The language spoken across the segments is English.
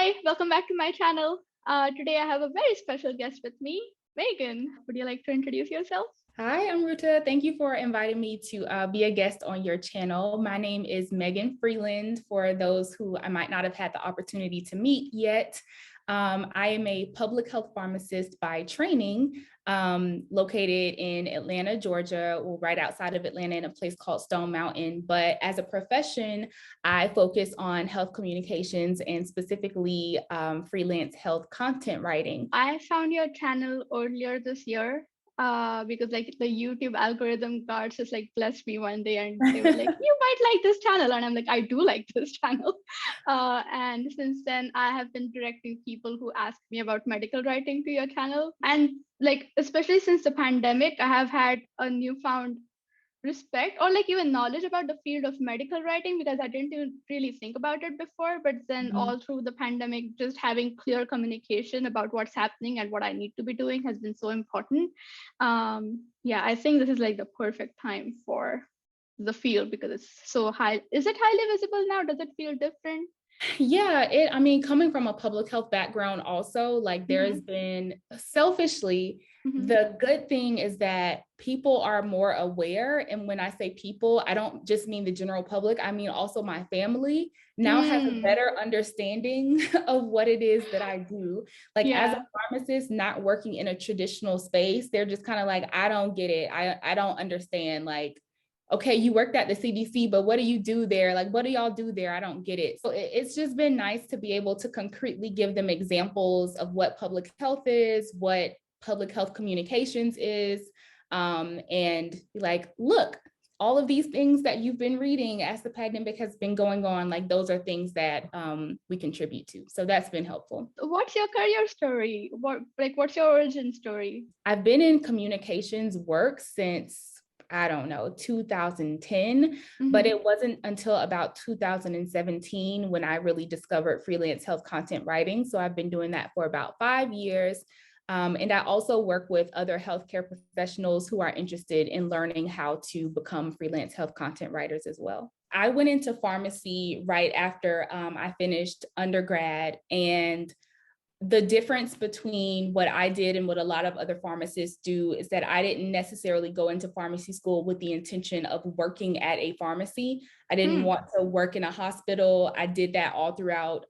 Hi, welcome back to my channel. Today I have a very special guest with me, Megan. Would you like to introduce yourself? Hi, I'm Ruta. Thank you for inviting me to be a guest on your channel. My name is Megan Freeland, for those who I might not have had the opportunity to meet yet. I am a public health pharmacist by training, located in Atlanta, Georgia, or right outside of Atlanta in a place called Stone Mountain. But as a profession, I focus on health communications and specifically freelance health content writing. I found your channel earlier this year because like the YouTube algorithm gods just like blessed me one day and they were like, you might like this channel. And I'm like, I do like this channel. And since then I have been directing people who ask me about medical writing to your channel. And like, especially since the pandemic, I have had a newfound respect or like even knowledge about the field of medical writing because I didn't even really think about it before. But then all through the pandemic, just having clear communication about what's happening and what I need to be doing has been so important. Yeah, I think this is like the perfect time for the field because it's so high. Is it highly visible now? Does it feel different? Yeah, I mean, coming from a public health background also, like there's been selfishly, the good thing is that people are more aware. And when I say people, I don't just mean the general public, I mean also my family now has a better understanding of what it is that I do. Like as a pharmacist, not working in a traditional space, they're just kind of like, I don't get it. I don't understand. Like, okay, you worked at the CDC, but what do you do there? Like, what do y'all do there? I don't get it. So it's just been nice to be able to concretely give them examples of what public health is, what public health communications is, and like, look, all of these things that you've been reading as the pandemic has been going on, like those are things that we contribute to. So that's been helpful. What's your career story? What's your origin story? I've been in communications work since I don't know, 2010, but it wasn't until about 2017 when I really discovered freelance health content writing. So I've been doing that for about 5 years. And I also work with other healthcare professionals who are interested in learning how to become freelance health content writers as well. I went into pharmacy right after I finished undergrad, and the difference between what I did and what a lot of other pharmacists do is that I didn't necessarily go into pharmacy school with the intention of working at a pharmacy. I didn't want to work in a hospital. I did that all throughout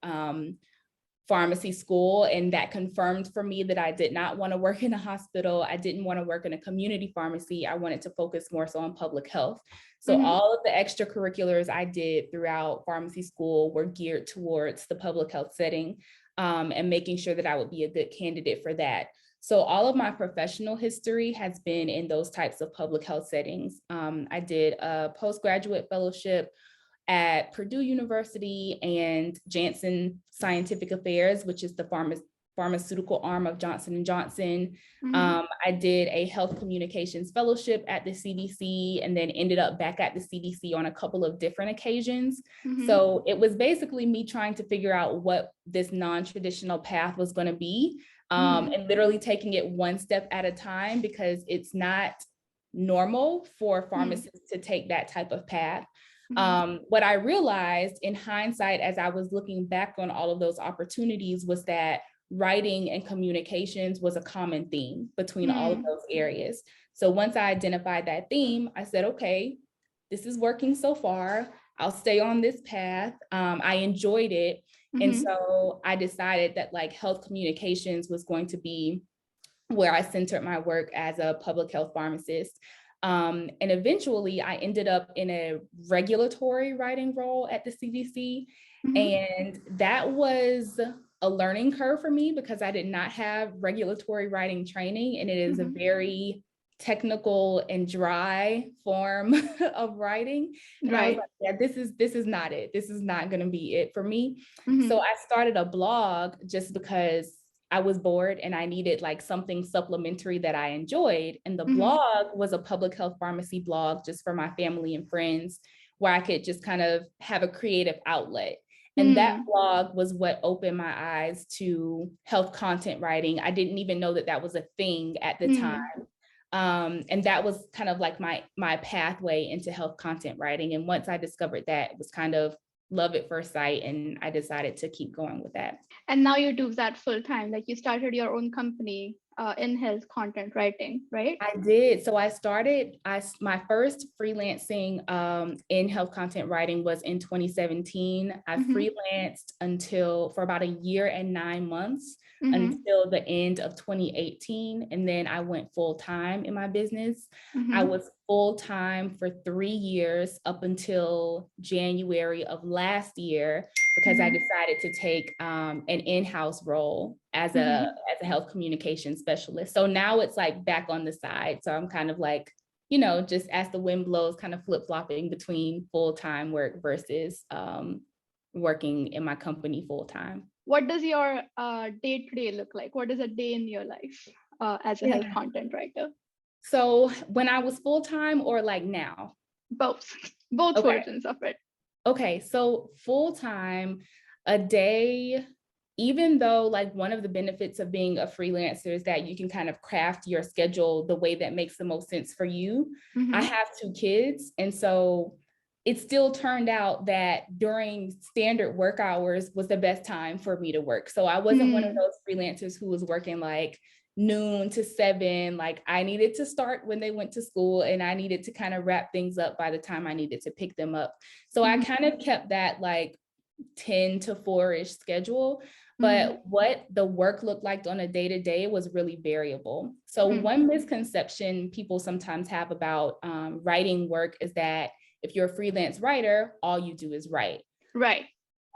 pharmacy school, and that confirmed for me that I did not want to work in a hospital. I didn't want to work in a community pharmacy. I wanted to focus more so on public health. So all of the extracurriculars I did throughout pharmacy school were geared towards the public health setting, and making sure that I would be a good candidate for that. So all of my professional history has been in those types of public health settings. I did a postgraduate fellowship at Purdue University and Janssen Scientific Affairs, which is the pharmaceutical arm of Johnson & Johnson. I did a health communications fellowship at the CDC and then ended up back at the CDC on a couple of different occasions. So it was basically me trying to figure out what this non-traditional path was going to be, and literally taking it one step at a time, because it's not normal for pharmacists to take that type of path. What I realized in hindsight, as I was looking back on all of those opportunities, was that writing and communications was a common theme between all of those areas. So once I identified that theme, I said, okay, this is working so far. I'll stay on this path. I enjoyed it. And so I decided that like health communications was going to be where I centered my work as a public health pharmacist. And eventually I ended up in a regulatory writing role at the CDC. And that was a learning curve for me because I did not have regulatory writing training. And it is a very technical and dry form of writing. And I was like, yeah, this is not it. This is not going to be it for me. So I started a blog just because I was bored and I needed like something supplementary that I enjoyed. And the blog was a public health pharmacy blog just for my family and friends, where I could just kind of have a creative outlet. And that blog was what opened my eyes to health content writing. I didn't even know that that was a thing at the time. And that was kind of like my pathway into health content writing. And once I discovered that, it was kind of love at first sight, and I decided to keep going with that. And now you do that full time, like you started your own company in health content writing, right? I did. So I started, my first freelancing in health content writing was in 2017. I freelanced for about a year and 9 months until the end of 2018. And then I went full time in my business. I was full time for 3 years up until January of last year, because I decided to take an in-house role as a health communication specialist. So now it's like back on the side. So I'm kind of like, you know, just as the wind blows, kind of flip-flopping between full-time work versus working in my company full-time. What does your day-to-day look like? What is a day in your life as a health content writer? So when I was full-time, or like now? Both versions of it. Okay, so full-time, a day, even though like one of the benefits of being a freelancer is that you can kind of craft your schedule the way that makes the most sense for you. I have 2 kids, and so it still turned out that during standard work hours was the best time for me to work. So I wasn't one of those freelancers who was working like noon to 7. Like I needed to start when they went to school, and I needed to kind of wrap things up by the time I needed to pick them up. So I kind of kept that like 10 to 4-ish schedule, but what the work looked like on a day-to-day was really variable. So one misconception people sometimes have about writing work is that if you're a freelance writer, all you do is write. Right.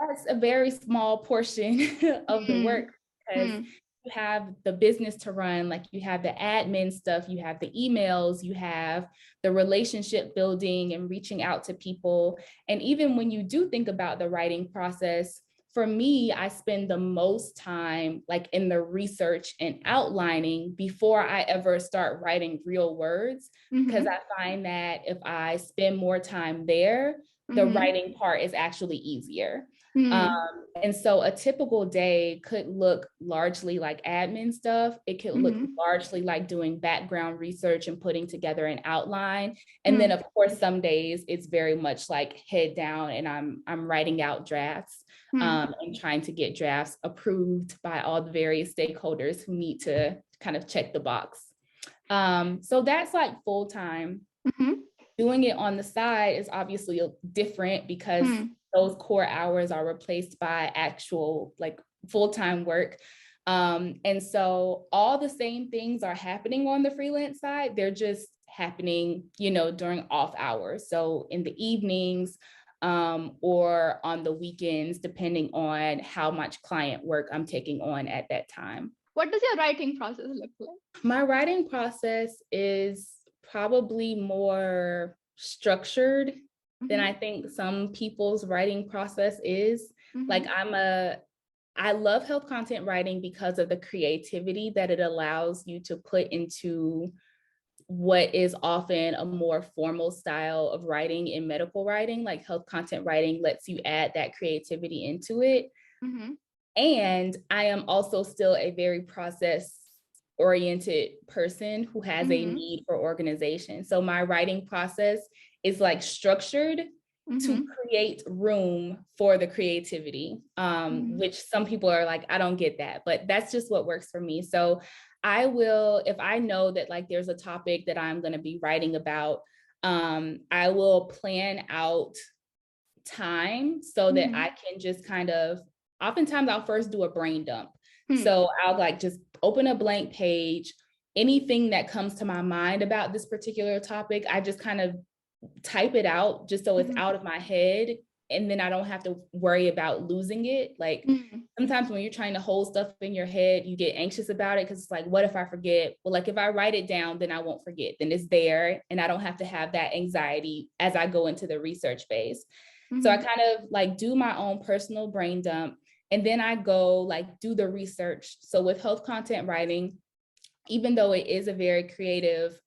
That's a very small portion of the work, because you have the business to run, like you have the admin stuff, you have the emails, you have the relationship building and reaching out to people. And even when you do think about the writing process, for me, I spend the most time like in the research and outlining before I ever start writing real words, because I find that if I spend more time there, the writing part is actually easier. And so a typical day could look largely like admin stuff. It could look largely like doing background research and putting together an outline. And then of course, some days it's very much like head down, and I'm writing out drafts and trying to get drafts approved by all the various stakeholders who need to kind of check the box. So that's like full time. Doing it on the side is obviously different, because those core hours are replaced by actual like full-time work. And so all the same things are happening on the freelance side. They're just happening, you know, during off hours. So in the evenings or on the weekends, depending on how much client work I'm taking on at that time. What does your writing process look like? My writing process is probably more structured than I think some people's writing process is. Like I love health content writing because of the creativity that it allows you to put into what is often a more formal style of writing in medical writing. Like health content writing lets you add that creativity into it. And I am also still a very process-oriented person who has a need for organization. So my writing process is like structured to create room for the creativity, which some people are like, I don't get that, but that's just what works for me. So I will, if I know that like there's a topic that I'm going to be writing about, I will plan out time so that I can just kind of, oftentimes I'll first do a brain dump. So I'll like just open a blank page, anything that comes to my mind about this particular topic, I just kind of type it out just so it's out of my head, and then I don't have to worry about losing it. Like sometimes when you're trying to hold stuff in your head, you get anxious about it because it's like, what if I forget? Well, like if I write it down, then I won't forget, then it's there, and I don't have to have that anxiety as I go into the research phase. So I kind of like do my own personal brain dump, and then I go like do the research. So with health content writing, even though it is a very creative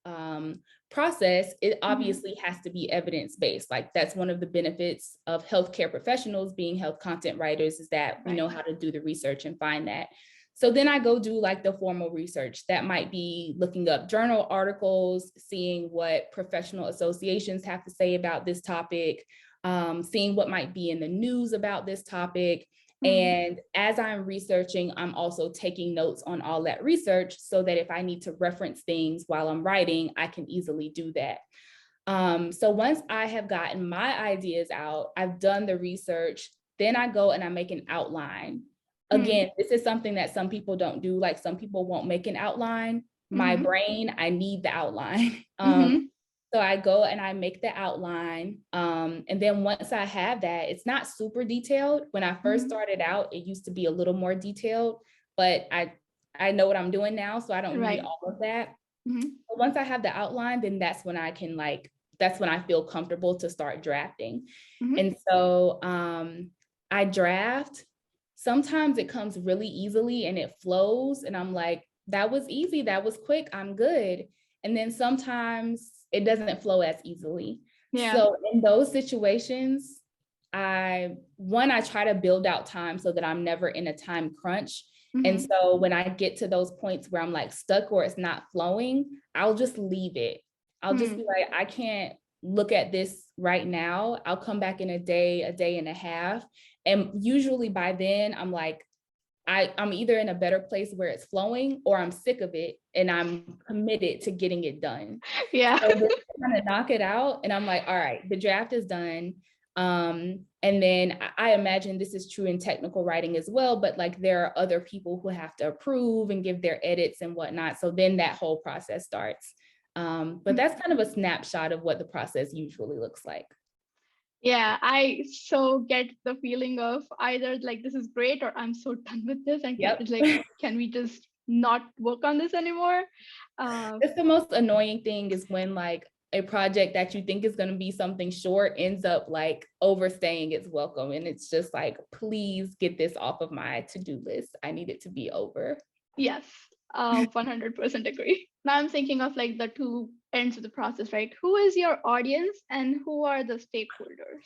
process, it obviously has to be evidence-based. Like that's one of the benefits of healthcare professionals being health content writers, is that we know how to do the research and find that. So then I go do like the formal research. That might be looking up journal articles, seeing what professional associations have to say about this topic, seeing what might be in the news about this topic. And as I'm researching, I'm also taking notes on all that research so that if I need to reference things while I'm writing, I can easily do that. So once I have gotten my ideas out, I've done the research, then I go and I make an outline. Again, this is something that some people don't do. Like some people won't make an outline. My brain, I need the outline. So I go and I make the outline. And then once I have that, it's not super detailed. When I first started out, it used to be a little more detailed, but I know what I'm doing now, so I don't need all of that. But once I have the outline, then that's when I can that's when I feel comfortable to start drafting. And so I draft. Sometimes it comes really easily and it flows. And I'm like, that was easy. That was quick. I'm good. And then sometimes it doesn't flow as easily. Yeah. So in those situations, I try to build out time so that I'm never in a time crunch. And so when I get to those points where I'm like stuck or it's not flowing, I'll just leave it. I'll just be like, I can't look at this right now. I'll come back in a day and a half. And usually by then I'm like, I'm either in a better place where it's flowing or I'm sick of it and I'm committed to getting it done. Yeah. So just kind of knock it out. And I'm like, all right, the draft is done. And then I imagine this is true in technical writing as well, but like there are other people who have to approve and give their edits and whatnot. So then that whole process starts. But that's kind of a snapshot of what the process usually looks like. Yeah, I so get the feeling of either like this is great or I'm so done with this and it's like, can we just not work on this anymore? That's the most annoying thing is when like a project that you think is going to be something short ends up like overstaying its welcome. And it's just like, please get this off of my to-do list. I need it to be over. Yes, 100% agree. Now I'm thinking of like the two ends of the process, right? Who is your audience and who are the stakeholders?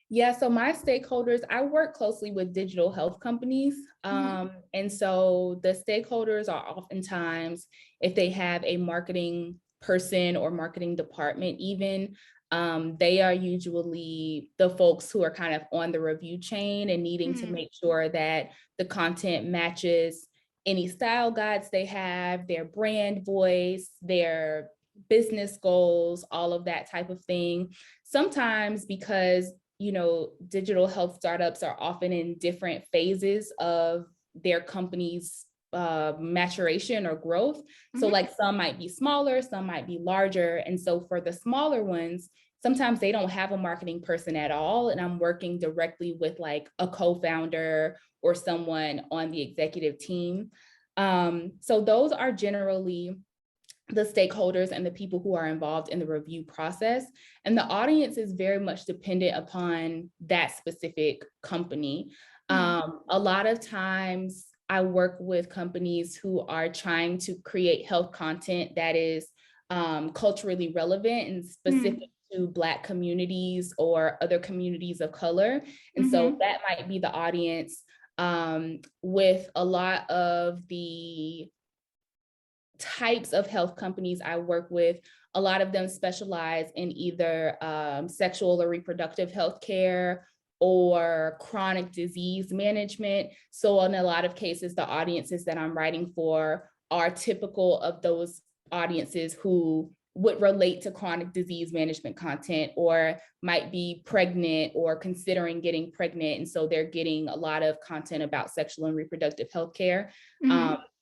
Yeah, so my stakeholders, I work closely with digital health companies. And so the stakeholders are oftentimes, if they have a marketing person or marketing department even, they are usually the folks who are kind of on the review chain and needing to make sure that the content matches any style guides they have, their brand voice, their business goals, all of that type of thing. Sometimes because digital health startups are often in different phases of their company's maturation or growth. So like some might be smaller, some might be larger. And so for the smaller ones, sometimes they don't have a marketing person at all. And I'm working directly with like a co-founder or someone on the executive team. So those are generally the stakeholders and the people who are involved in the review process. And the audience is very much dependent upon that specific company. A lot of times I work with companies who are trying to create health content that is culturally relevant and specific to Black communities or other communities of color. And so that might be the audience. With a lot of the types of health companies I work with, a lot of them specialize in either sexual or reproductive health care or chronic disease management. So in a lot of cases, the audiences that I'm writing for are typical of those audiences who would relate to chronic disease management content or might be pregnant or considering getting pregnant. And so they're getting a lot of content about sexual and reproductive health care.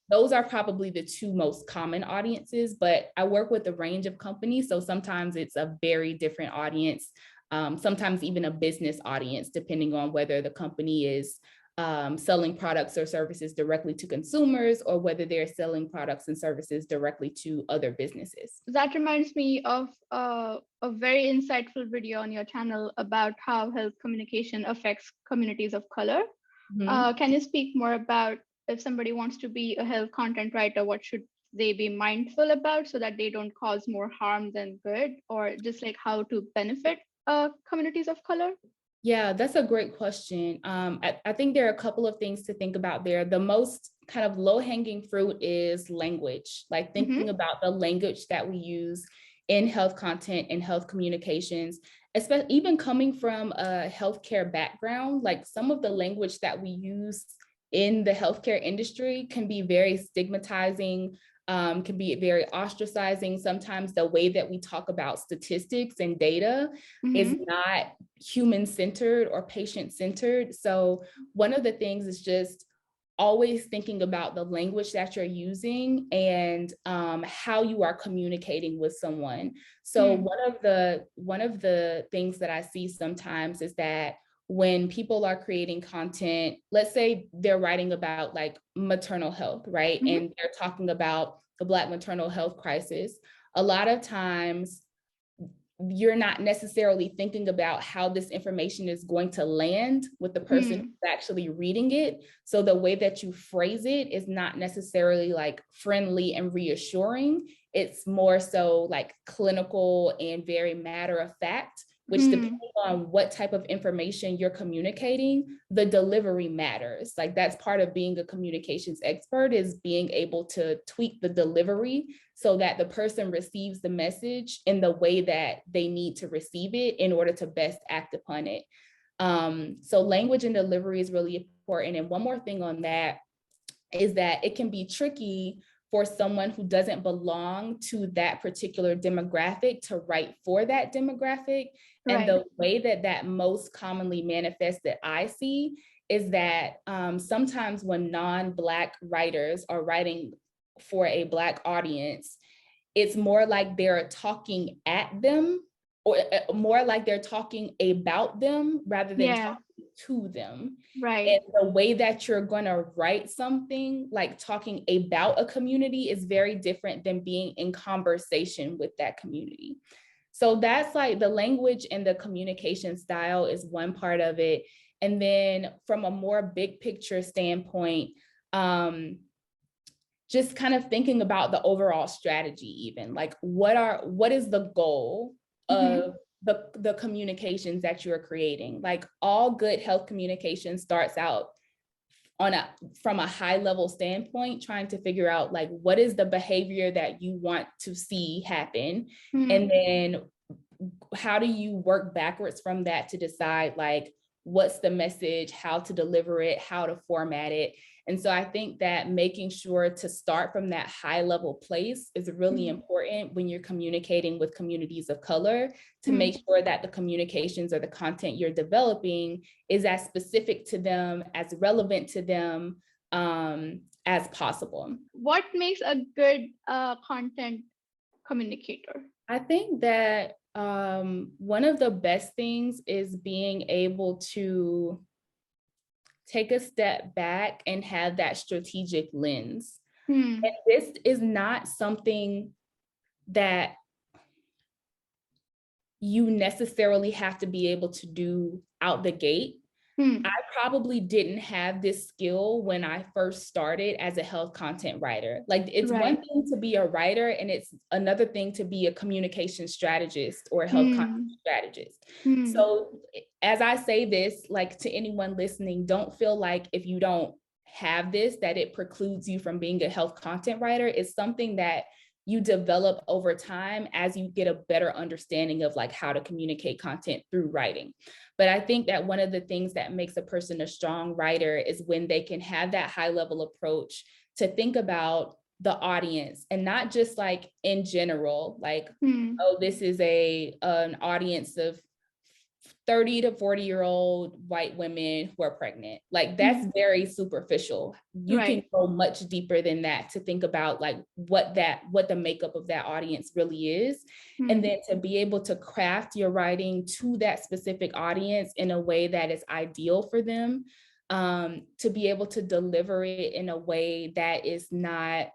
Those are probably the two most common audiences, but I work with a range of companies. So sometimes it's a very different audience, sometimes even a business audience, depending on whether the company is selling products or services directly to consumers or whether they're selling products and services directly to other businesses. That reminds me of a very insightful video on your channel about how health communication affects communities of color. Can you speak more about if somebody wants to be a health content writer, what should they be mindful about so that they don't cause more harm than good, or just like how to benefit communities of color? Yeah, that's a great question. I think there are a couple of things to think about there. The most kind of low-hanging fruit is language, like thinking about the language that we use in health content and health communications, especially even coming from a healthcare background. Like some of the language that we use in the healthcare industry can be very stigmatizing, can be very ostracizing. Sometimes the way that we talk about statistics and data is not human-centered or patient-centered. So one of the things is just always thinking about the language that you're using and how you are communicating with someone. So one of the things that I see sometimes is that when people are creating content, let's say they're writing about like maternal health, right? And they're talking about the Black maternal health crisis. A lot of times you're not necessarily thinking about how this information is going to land with the person who's actually reading it. So the way that you phrase it is not necessarily like friendly and reassuring. It's more so like clinical and very matter of fact, which depending on what type of information you're communicating, the delivery matters. Like that's part of being a communications expert, is being able to tweak the delivery so that the person receives the message in the way that they need to receive it in order to best act upon it. So language and delivery is really important. And one more thing on that is that it can be tricky for someone who doesn't belong to that particular demographic to write for that demographic. Right. And the way that that most commonly manifests that I see is that sometimes when non-Black writers are writing for a Black audience, it's more like they're talking at them, or more like they're talking about them rather than talking to them. Right. And the way that you're going to write something, like talking about a community, is very different than being in conversation with that community. So that's like the language and the communication style is one part of it. And then from a more big picture standpoint, just kind of thinking about the overall strategy, even like what is the goal of the communications that you're creating? Like all good health communication starts out from a high level standpoint, trying to figure out like what is the behavior that you want to see happen, and then how do you work backwards from that to decide like what's the message, how to deliver it, how to format it. And so I think that making sure to start from that high level place is really important when you're communicating with communities of color, to make sure that the communications or the content you're developing is as specific to them, as relevant to them as possible. What makes a good content communicator? I think that one of the best things is being able to take a step back and have that strategic lens. And this is not something that you necessarily have to be able to do out the gate. I probably didn't have this skill when I first started as a health content writer. Like it's one thing to be a writer and it's another thing to be a communication strategist or a health content strategist. So as I say this, like to anyone listening, don't feel like if you don't have this, that it precludes you from being a health content writer. It's something that you develop over time as you get a better understanding of like how to communicate content through writing. But I think that one of the things that makes a person a strong writer is when they can have that high level approach to think about the audience, and not just like in general, like, oh, this is an audience of 30 to 40-year-old white women who are pregnant. Like that's very superficial. You can go much deeper than that to think about like what the makeup of that audience really is. And then to be able to craft your writing to that specific audience in a way that is ideal for them, to be able to deliver it in a way that is not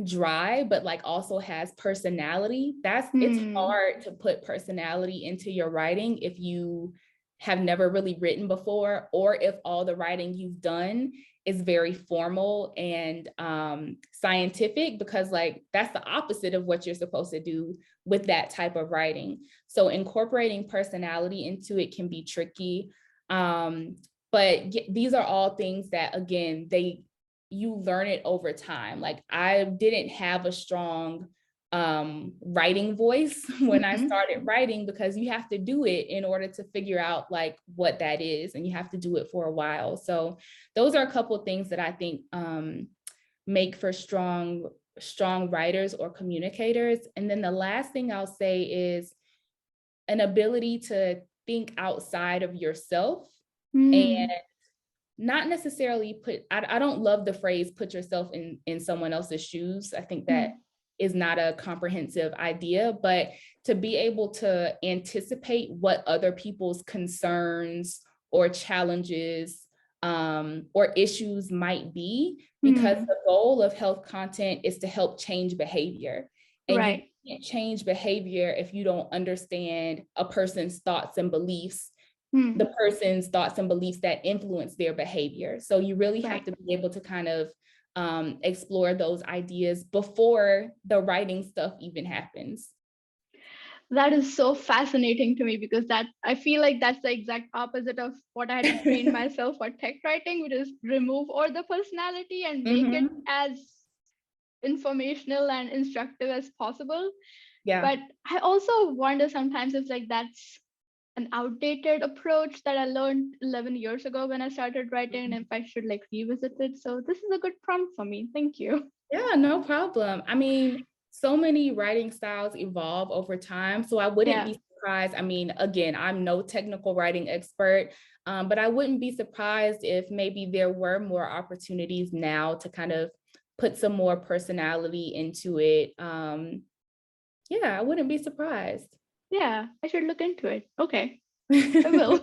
dry, but like also has personality. It's hard to put personality into your writing if you have never really written before, or if all the writing you've done is very formal and scientific, because like that's the opposite of what you're supposed to do with that type of writing. So incorporating personality into it can be tricky. But these are all things that, again, you learn it over time. Like I didn't have a strong writing voice when I started writing, because you have to do it in order to figure out like what that is, and you have to do it for a while. So those are a couple of things that I think make for strong writers or communicators. And then the last thing I'll say is an ability to think outside of yourself and not necessarily I don't love the phrase put yourself in someone else's shoes. I think that is not a comprehensive idea, but to be able to anticipate what other people's concerns or challenges or issues might be, because the goal of health content is to help change behavior. And you can't change behavior if you don't understand a person's thoughts and beliefs, the person's thoughts and beliefs that influence their behavior. So you really have to be able to kind of explore those ideas before the writing stuff even happens. That is so fascinating to me, because that I feel like that's the exact opposite of what I had to train myself for tech writing, which is remove all the personality and make it as informational and instructive as possible. Yeah. But I also wonder sometimes if like that's an outdated approach that I learned 11 years ago when I started writing, and if I should like revisit it. So this is a good prompt for me. Thank you. Yeah, no problem. I mean, so many writing styles evolve over time, so I wouldn't be surprised. I mean, again, I'm no technical writing expert, but I wouldn't be surprised if maybe there were more opportunities now to kind of put some more personality into it. Yeah, I wouldn't be surprised. Yeah, I should look into it. Okay, I will.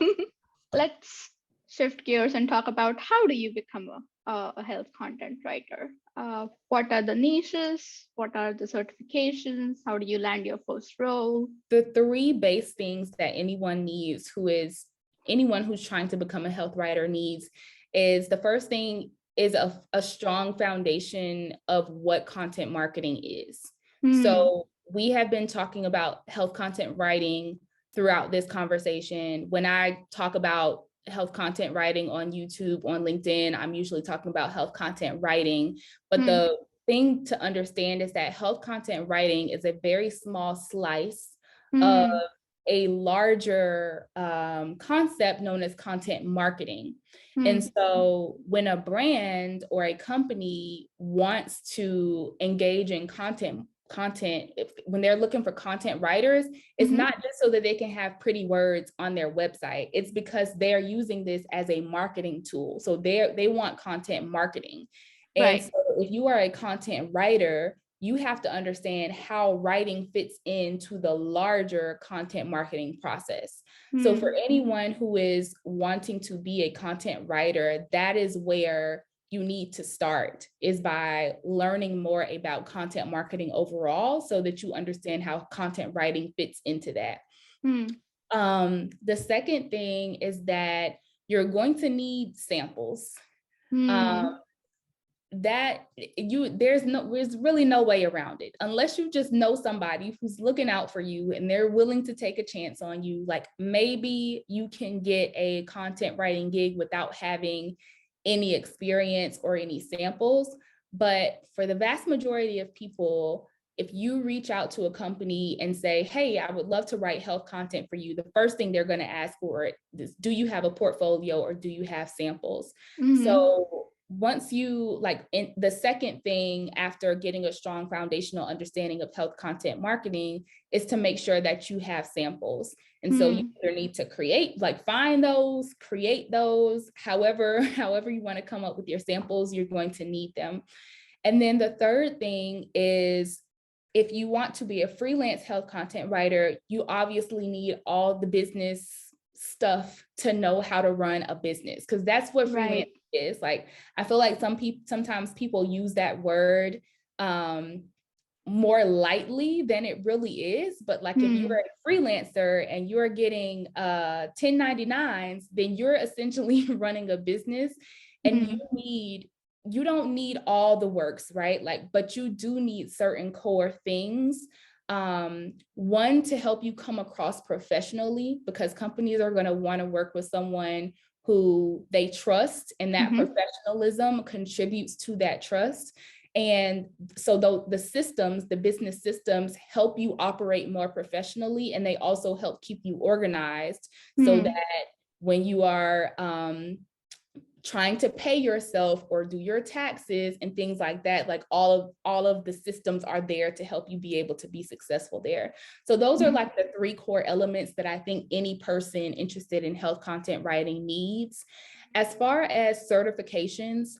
Let's shift gears and talk about how do you become a health content writer? What are the niches? What are the certifications? How do you land your first role? The three base things that anyone who's trying to become a health writer needs is, the first thing is a strong foundation of what content marketing is. So we have been talking about health content writing throughout this conversation. When I talk about health content writing on YouTube, on LinkedIn, I'm usually talking about health content writing. But the thing to understand is that health content writing is a very small slice of a larger concept known as content marketing. And so when a brand or a company wants to engage in content, when they're looking for content writers, it's not just so that they can have pretty words on their website. It's because they're using this as a marketing tool. So they want content marketing. And so if you are a content writer, you have to understand how writing fits into the larger content marketing process. So for anyone who is wanting to be a content writer, that is where you need to start, is by learning more about content marketing overall, so that you understand how content writing fits into that. The second thing is that you're going to need samples. There's really no way around it, unless you just know somebody who's looking out for you and they're willing to take a chance on you. Like, maybe you can get a content writing gig without having any experience or any samples. But for the vast majority of people, if you reach out to a company and say, hey, I would love to write health content for you, the first thing they're going to ask for is, do you have a portfolio or do you have samples? So once you the second thing after getting a strong foundational understanding of health content marketing is to make sure that you have samples. And so you either need to find those, create those, however you want to come up with your samples, you're going to need them. And then the third thing is, if you want to be a freelance health content writer, you obviously need all the business stuff to know how to run a business, because that's what freelance is. Like, I feel like sometimes people use that word more lightly than it really is. But like, if you're a freelancer and you're getting 1099s, then you're essentially running a business, and you don't need all the works, right? But you do need certain core things. One, to help you come across professionally, because companies are going to want to work with someone who they trust, and that professionalism contributes to that trust. And so the systems, the business systems help you operate more professionally, and they also help keep you organized so that when you are trying to pay yourself or do your taxes and things like that, like all of the systems are there to help you be able to be successful there. So those are like the 3 core elements that I think any person interested in health content writing needs. As far as certifications,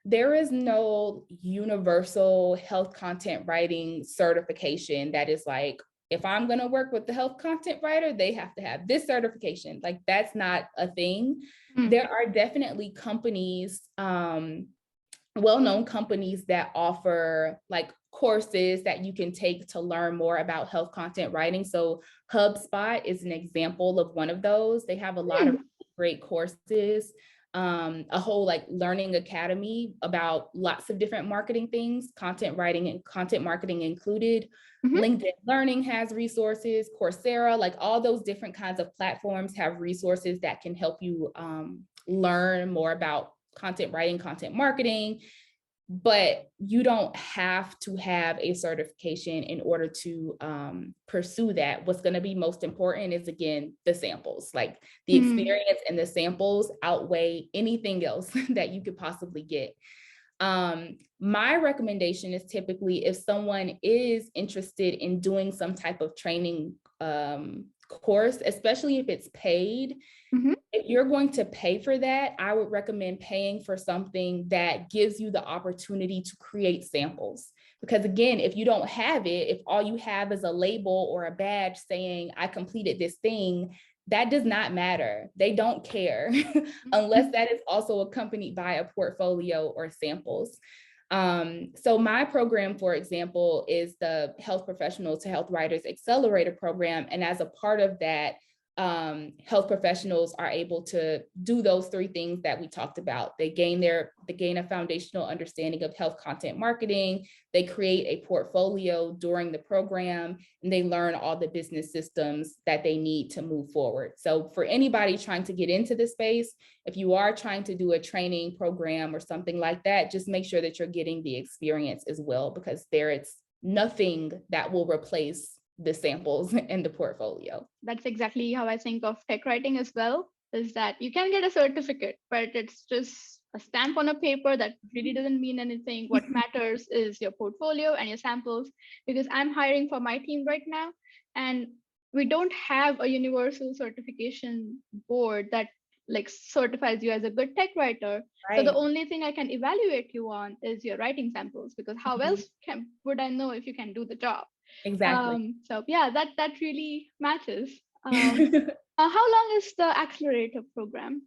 there is no universal health content writing certification that is like, if I'm going to work with the health content writer, they have to have this certification. Like, that's not a thing. There are definitely companies, well-known companies that offer like courses that you can take to learn more about health content writing. So HubSpot is an example of one of those. They have a lot of great courses, a whole like learning academy about lots of different marketing things, content writing and content marketing included. LinkedIn Learning has resources, Coursera, like all those different kinds of platforms have resources that can help you learn more about content writing, content marketing, but you don't have to have a certification in order to pursue that. What's going to be most important is, again, the samples, like the experience and the samples outweigh anything else that you could possibly get. My recommendation is typically if someone is interested in doing some type of training course, especially if it's paid, if you're going to pay for that, I would recommend paying for something that gives you the opportunity to create samples. Because again, if you don't have it, if all you have is a label or a badge saying I completed this thing, that does not matter. They don't care unless that is also accompanied by a portfolio or samples. So my program, for example, is the Health Professionals to Health Writers Accelerator program. And as a part of that, health professionals are able to do those 3 things that we talked about. They gain a foundational understanding of health content marketing, they create a portfolio during the program, and they learn all the business systems that they need to move forward. So for anybody trying to get into this space, if you are trying to do a training program or something like that, just make sure that you're getting the experience as well, because there is nothing that will replace the samples and the portfolio. That's exactly how I think of tech writing as well, is that you can get a certificate, but it's just a stamp on a paper that really doesn't mean anything. What matters is your portfolio and your samples, because I'm hiring for my team right now, and we don't have a universal certification board that like certifies you as a good tech writer. Right. So the only thing I can evaluate you on is your writing samples, because how else would I know if you can do the job? Exactly. So yeah, that really matters. How long is the Accelerator program?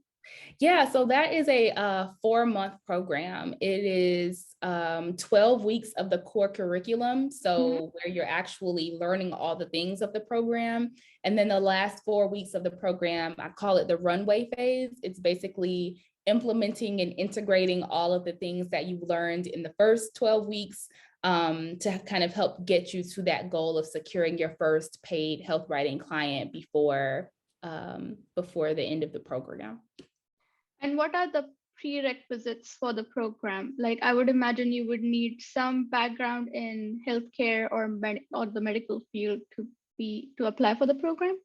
Yeah, so that is a 4-month program. It is 12 weeks of the core curriculum, so where you're actually learning all the things of the program. And then the last 4 weeks of the program, I call it the runway phase. It's basically implementing and integrating all of the things that you've learned in the first 12 weeks to kind of help get you to that goal of securing your first paid health writing client before the end of the program. And what are the prerequisites for the program? Like, I would imagine you would need some background in healthcare or the medical field to apply for the program.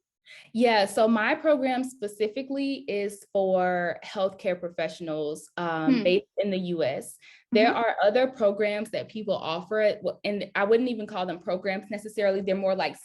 Yeah, so my program specifically is for healthcare professionals based in the US. There are other programs that people offer, and I wouldn't even call them programs necessarily. They're more like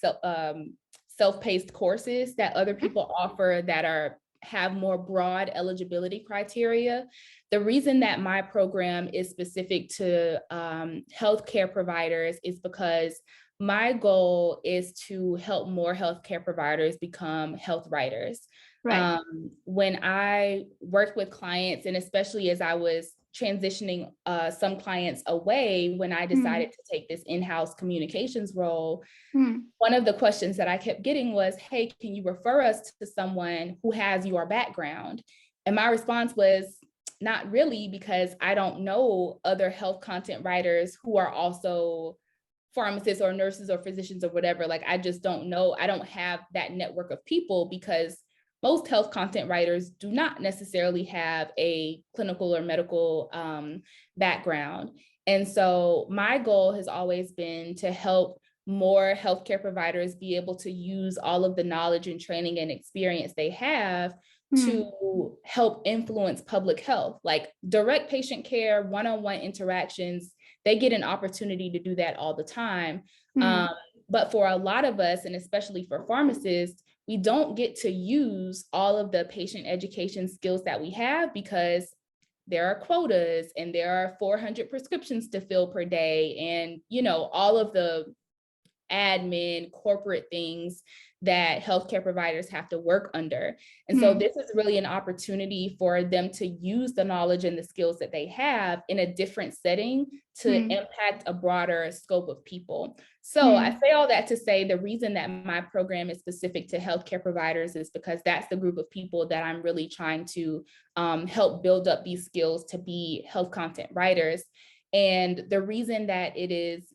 self-paced courses that other people offer that have more broad eligibility criteria. The reason that my program is specific to healthcare providers is because my goal is to help more healthcare providers become health writers. Right. When I worked with clients, and especially as I was transitioning some clients away, when I decided to take this in-house communications role, one of the questions that I kept getting was, hey, can you refer us to someone who has your background? And my response was, not really, because I don't know other health content writers who are also pharmacists or nurses or physicians or whatever. Like, I just don't know. I don't have that network of people, because most health content writers do not necessarily have a clinical or medical background. And so my goal has always been to help more healthcare providers be able to use all of the knowledge and training and experience they have to help influence public health, like direct patient care, one-on-one interactions. They get an opportunity to do that all the time. But for a lot of us, and especially for pharmacists, we don't get to use all of the patient education skills that we have because there are quotas and there are 400 prescriptions to fill per day, and all of the admin, corporate things that healthcare providers have to work under. And so this is really an opportunity for them to use the knowledge and the skills that they have in a different setting to impact a broader scope of people. So I say all that to say the reason that my program is specific to healthcare providers is because that's the group of people that I'm really trying to help build up these skills to be health content writers. And the reason that it is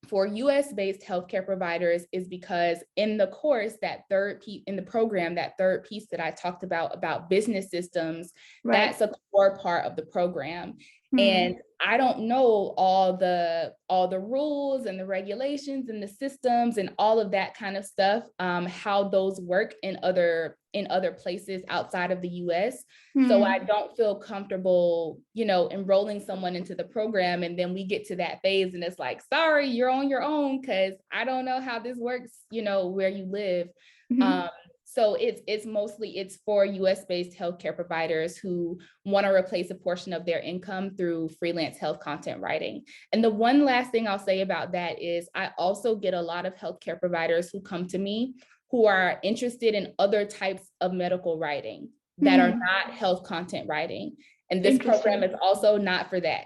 for US-based healthcare providers is because in the course, in the program, that third piece that I talked about business systems, that's a core part of the program. And I don't know all the rules and the regulations and the systems and all of that kind of stuff, how those work in other places outside of the US. So I don't feel comfortable, enrolling someone into the program. And then we get to that phase and it's like, sorry, you're on your own because I don't know how this works, where you live. So it's for US-based healthcare providers who want to replace a portion of their income through freelance health content writing. And the one last thing I'll say about that is I also get a lot of healthcare providers who come to me who are interested in other types of medical writing that are not health content writing. And this program is also not for that.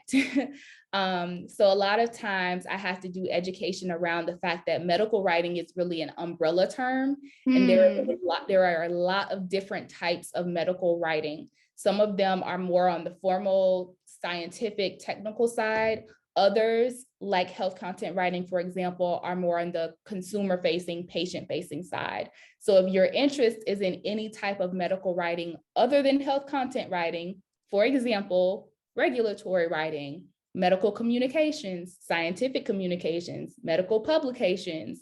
So a lot of times I have to do education around the fact that medical writing is really an umbrella term. And there are a lot of different types of medical writing. Some of them are more on the formal, scientific, technical side. Others, like health content writing, for example, are more on the consumer-facing, patient-facing side. So if your interest is in any type of medical writing other than health content writing, for example, regulatory writing, medical communications, scientific communications, medical publications,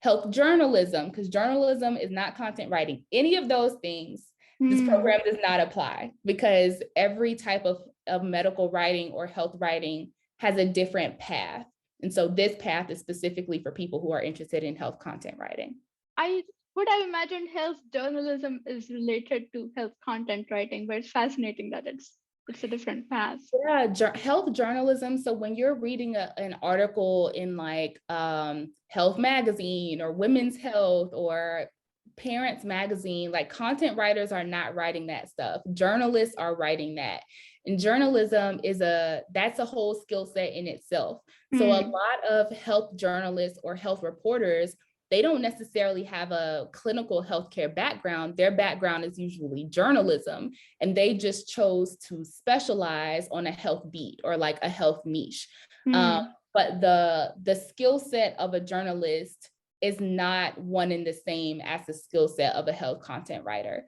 health journalism, because journalism is not content writing, any of those things, this program does not apply because every type of medical writing or health writing has a different path. And so this path is specifically for people who are interested in health content writing. I would have imagined health journalism is related to health content writing, but it's fascinating that it's a different path. Yeah, health journalism. So when you're reading an article in like Health Magazine or Women's Health or Parents Magazine, like content writers are not writing that stuff. Journalists are writing that. And journalism that's a whole skill set in itself. So a lot of health journalists or health reporters, they don't necessarily have a clinical healthcare background. Their background is usually journalism, and they just chose to specialize on a health beat or like a health niche. But the skill set of a journalist is not one and the same as the skill set of a health content writer.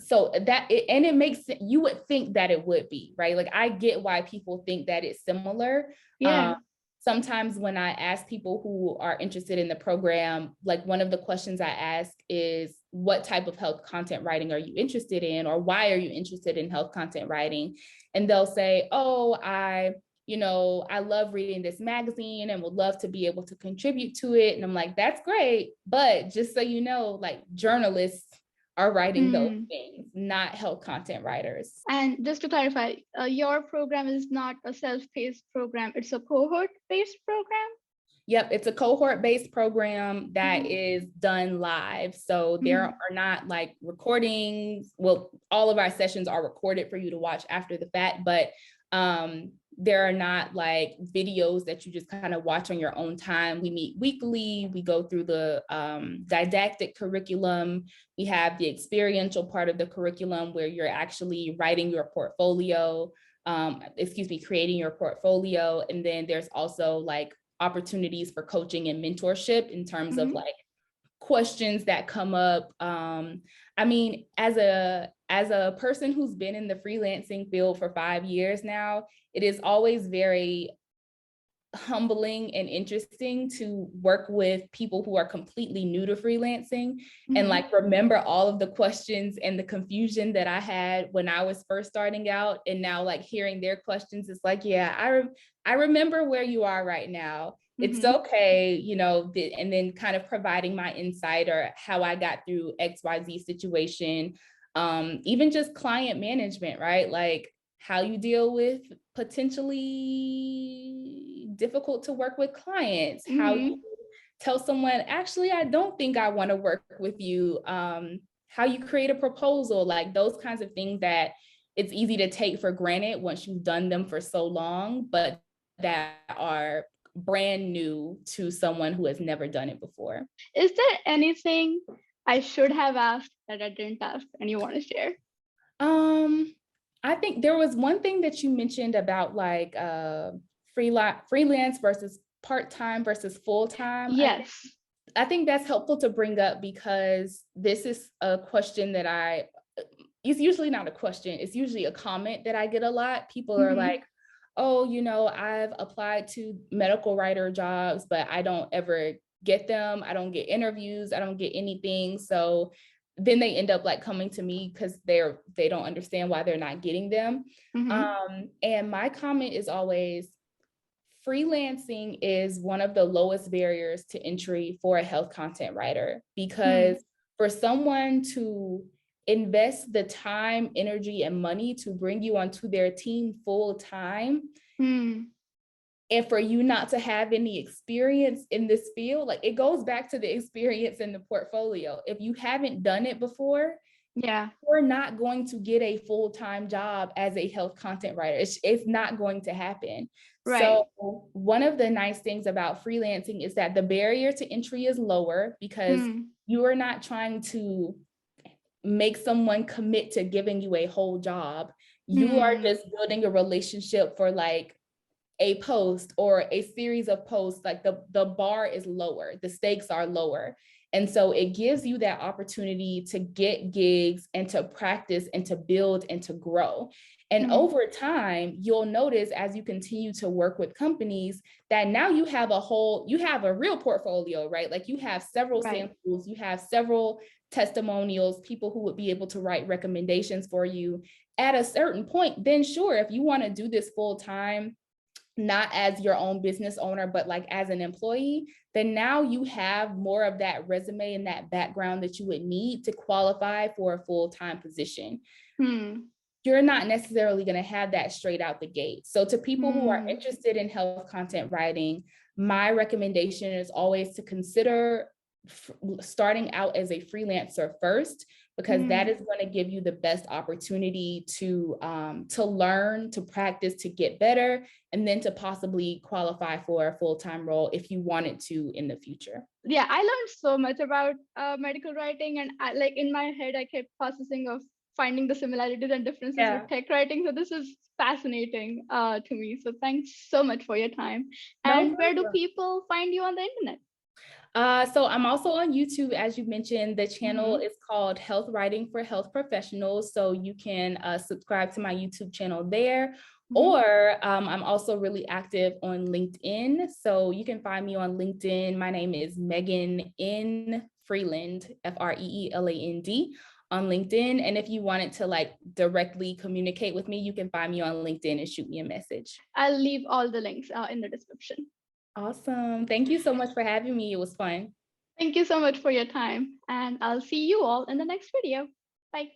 So it makes you would think that it would be, right? Like I get why people think that it's similar. Yeah. Sometimes when I ask people who are interested in the program, like one of the questions I ask is, what type of health content writing are you interested in? Or why are you interested in health content writing? And they'll say, oh, I love reading this magazine and would love to be able to contribute to it. And I'm like, that's great. But just so you know, like journalists are writing those things, not health content writers. And just to clarify, your program is not a self-paced program, it's a cohort-based program? Yep, it's a cohort-based program that is done live. So there are not like recordings. Well, all of our sessions are recorded for you to watch after the fact, but there are not like videos that you just kind of watch on your own time. We meet weekly. We go through the didactic curriculum. We have the experiential part of the curriculum where you're actually writing your portfolio, creating your portfolio. And then there's also like opportunities for coaching and mentorship in terms of like questions that come up. I mean, as a person who's been in the freelancing field for 5 years now, it is always very humbling and interesting to work with people who are completely new to freelancing and like remember all of the questions and the confusion that I had when I was first starting out, and now like hearing their questions, it's like, yeah, I remember where you are right now. It's okay, you know, and then kind of providing my insight or how I got through XYZ situation. Even just client management, right? Like how you deal with potentially difficult to work with clients, how you tell someone, actually, I don't think I want to work with you, how you create a proposal, like those kinds of things that it's easy to take for granted once you've done them for so long, but that are brand new to someone who has never done it before. Is there anything I should have asked that I didn't ask and you want to share? I think there was one thing that you mentioned about like freelance versus part-time versus full-time. Yes. I think that's helpful to bring up because this is a question that it's usually not a question, it's usually a comment that I get a lot. People are like, oh, you know, I've applied to medical writer jobs, but I don't ever get them. I don't get interviews. I don't get anything. So then they end up like coming to me because they don't understand why they're not getting them. And my comment is always, freelancing is one of the lowest barriers to entry for a health content writer, because for someone to invest the time, energy, and money to bring you onto their team full time, and for you not to have any experience in this field, like it goes back to the experience in the portfolio. If you haven't done it before, you're not going to get a full-time job as a health content writer. It's not going to happen. Right. So one of the nice things about freelancing is that the barrier to entry is lower because you are not trying to make someone commit to giving you a whole job. You are just building a relationship for like a post or a series of posts. Like the bar is lower, the stakes are lower. And so it gives you that opportunity to get gigs and to practice and to build and to grow. And over time, you'll notice as you continue to work with companies that now you have a real portfolio, right? Like you have several samples, you have several testimonials, people who would be able to write recommendations for you. At a certain point, then sure, if you want to do this full time, not as your own business owner, but like as an employee, then now you have more of that resume and that background that you would need to qualify for a full-time position. You're not necessarily going to have that straight out the gate. So to people who are interested in health content writing, my recommendation is always to consider starting out as a freelancer first, because that is going to give you the best opportunity to learn, to practice, to get better, and then to possibly qualify for a full-time role if you wanted to in the future. Yeah, I learned so much about medical writing, and like in my head, I kept processing of finding the similarities and differences with tech writing. So this is fascinating to me. So thanks so much for your time. And where do people find you on the internet? So I'm also on YouTube, as you mentioned. The channel is called Health Writing for Health Professionals. So you can subscribe to my YouTube channel there. Or I'm also really active on LinkedIn. So you can find me on LinkedIn. My name is Megan N. Freeland, Freeland on LinkedIn. And if you wanted to like directly communicate with me, you can find me on LinkedIn and shoot me a message. I'll leave all the links in the description. Awesome. Thank you so much for having me. It was fun. Thank you so much for your time. And I'll see you all in the next video. Bye.